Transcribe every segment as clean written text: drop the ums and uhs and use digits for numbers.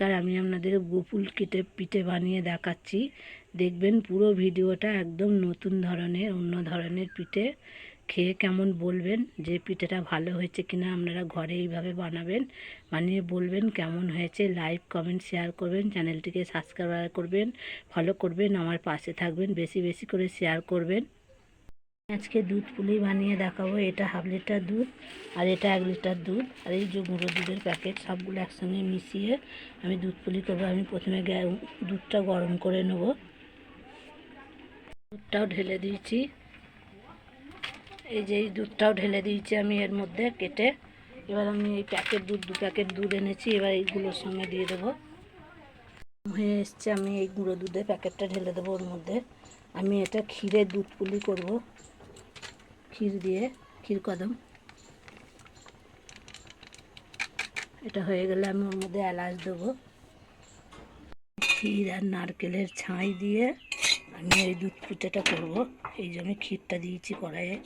নমস্কার, আমি আপনাদের গোপুল পিঠে বানিয়ে দেখাচ্ছি। দেখবেন পুরো ভিডিওটা, একদম নতুন ধরনের, অন্য ধরনের পিঠে। খেয়ে কেমন বলবেন, যে পিঠেটা ভালো হয়েছে কিনা আপনারা ঘরে এইভাবে বানাবেন, বানিয়ে বলবেন কেমন হয়েছে। লাইক, কমেন্ট, শেয়ার করবেন, চ্যানেলটিকে সাবস্ক্রাইব করবেন, ফলো করবেন, আমার পাশে থাকবেন, বেশি বেশি করে শেয়ার করবেন। আজকে দুধ পুলি বানিয়ে দেখাবো। এটা হাফ লিটার দুধ, আর এটা 1 লিটার দুধ, আর এই যে গুঁড়ো দুধের প্যাকেট, সবগুলো একসঙ্গে মিশিয়ে আমি দুধ পুলি করবো। আমি প্রথমে দুধটা গরম করে নেব। দুধটাও ঢেলে দিয়েছি, এই যে এই দুধটাও ঢেলে দিয়েছি আমি এর মধ্যে কেটে। এবার আমি এই দু প্যাকেট দুধ এনেছি, এবার এইগুলোর সঙ্গে দিয়ে দেবো। হয়ে এসছে, আমি এই গুঁড়ো দুধের প্যাকেটটা ঢেলে দেবো ওর মধ্যে। আমি এটা ক্ষীরের দুধ পুলি করব, ক্ষীর দিয়ে, ক্ষীর কদম। এটা হয়ে গেলে আমি ওর মধ্যে এলাচ দেবো। ক্ষীর আর নারকেলের ছাই দিয়ে আমি এই দুধ পিঠেটা করবো। এই যে আমি ক্ষীরটা দিয়েছি কড়াইয়ে,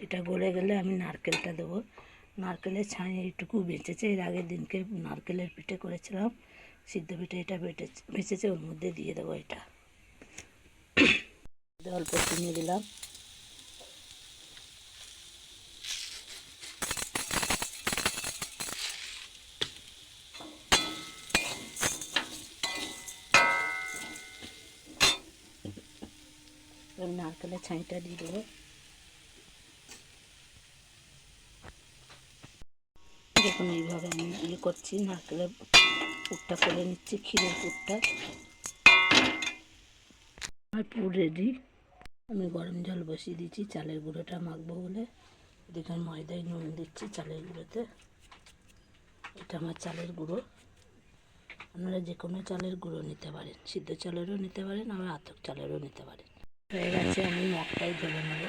এটা গলে গেলে আমি নারকেলটা দেবো। নারকেলের ছাই এইটুকু বেঁচেছে, এর আগের দিনকে নারকেলের পিঠে করেছিলাম, সিদ্ধ পিঠে, এটা বেঁচেছে, ওর মধ্যে দিয়ে দেবো। এটা অল্প চিনি দিলাম। নারকেলের ছাইটা দিয়ে দেবো। দেখুন এইভাবে আমি করছি, নারকেলের পুরটা করে নিচ্ছি, ক্ষীরের পুরটা। আমার পুর রেডি। আমি গরম জল বসিয়ে দিচ্ছি চালের গুঁড়োটা মাখবো বলে। এদিকে ময়দায় নুন দিচ্ছি চালের গুঁড়োতে। এটা আমার চালের গুঁড়ো, আপনারা যে কোনো চালের গুঁড়ো নিতে পারেন, সিদ্ধ চালেরও নিতে পারেন, আবার আতপ চালেরও নিতে পারেন। হয়ে গেছে, আমি মগটাই ঢেলে নেবো,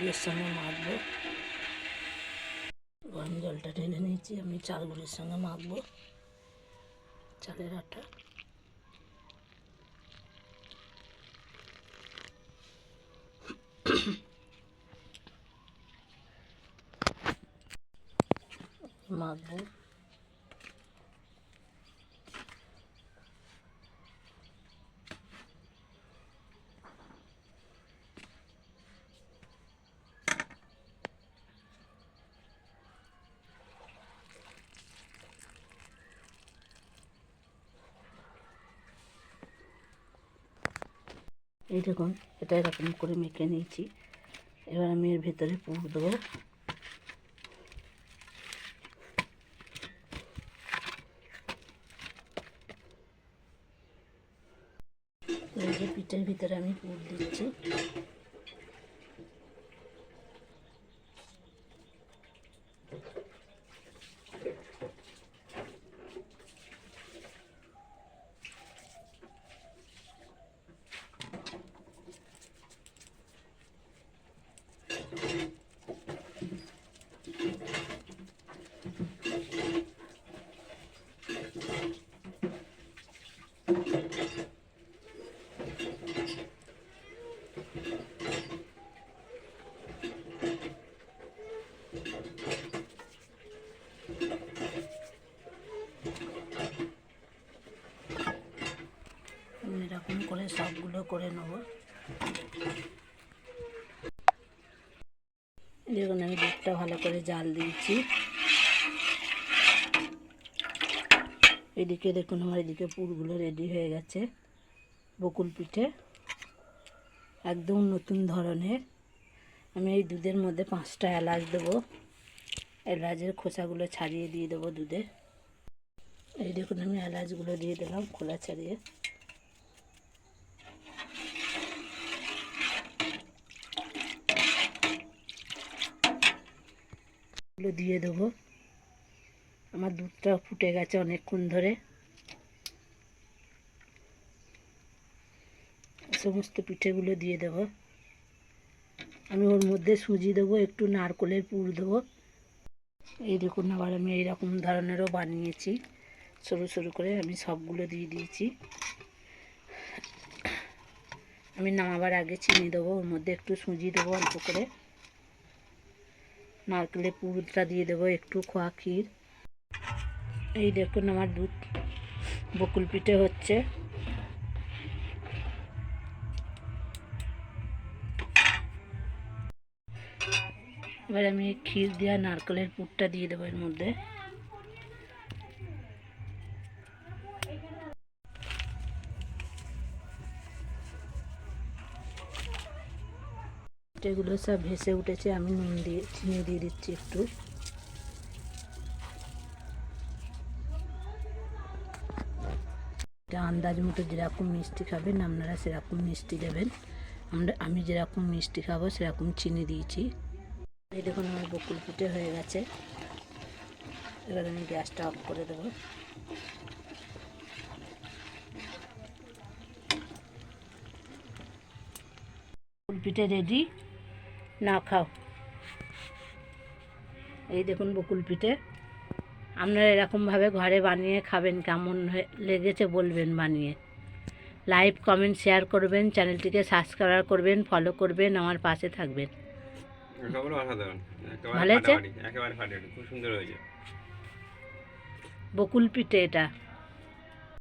এর সঙ্গে মাখবো। গরম জলটা ঢেলে নিয়েছি, আমি চালগুলোর সঙ্গে মাখবো চালের আটা। মাখবো। এই দেখুন, এটা এরকম করে মেখে নিয়েছি। এবার আমি এর ভেতরে পুর দেবো। এই যে পিঠের ভিতরে আমি পুর দিচ্ছি। এরকম করে সবগুলো করে নেব। দেখুন আমি দুধটা ভালো করে জাল দিয়েছি। এদিকে দেখুন আমার এদিকে পুরগুলো রেডি হয়ে গেছে। বকুল পিঠে একদম নতুন ধরনের। আমি এই দুধের মধ্যে 5টা এলাচ দেবো, এলাচের খোসাগুলো ছাড়িয়ে দিয়ে দেবো দুধে। এই দেখুন আমি এলাচগুলো দিয়ে দিলাম খোলা ছাড়িয়ে। এগুলো দিয়ে দেবো। আমার দুধটা ফুটে গেছে অনেকক্ষণ ধরে। সমস্ত পিঠেগুলো দিয়ে দেবো। আমি ওর মধ্যে সুজি দেবো, একটু নারকেলের পুর দেবো। এই দেখুন আবার আমি এইরকম ধরনেরও বানিয়েছি, সরু সরু করে আমি সবগুলো দিয়ে দিয়েছি। আমি নামাবার আগে চিনি দেবো, ওর মধ্যে একটু সুজি দেবো অল্প করে, নারকেলের পুরটা দিয়ে দেবো, একটু খোয়া ক্ষীর। এই দেখুন আমার দুধ বকুল পিঠে হচ্ছে। এবার আমি ক্ষীর দেওয়া নারকেলের পুরটা দিয়ে দেবো এর মধ্যে। এগুলো সব ভেসে উঠেছে, আমি নুন দিয়ে চিনি দিয়ে দিচ্ছি একটু। এটা আন্দাজ মতো যেরকম মিষ্টি খাবেন আপনারা সেরকম মিষ্টি দেবেন। আমি যেরকম মিষ্টি খাবো সেরকম চিনি দিয়েছি। এই দেখুন আমার বকুল পিঠে হয়ে গেছে। এবার আমি গ্যাসটা অফ করে দেবো। বকুল পিঠে রেডি, না খাও। এই দেখুন বকুল পিঠে, আপনারা এরকমভাবে ঘরে বানিয়ে খাবেন, কেমন লেগেছে বলবেন বানিয়ে। লাইক কমেন্ট শেয়ার করবেন, চ্যানেলটিকে সাবস্ক্রাইব করবেন, ফলো করবেন, আমার পাশে থাকবেন। ভালো হয়েছে, একেবারে খুব সুন্দর হয়েছে বকুল পিঠে এটা।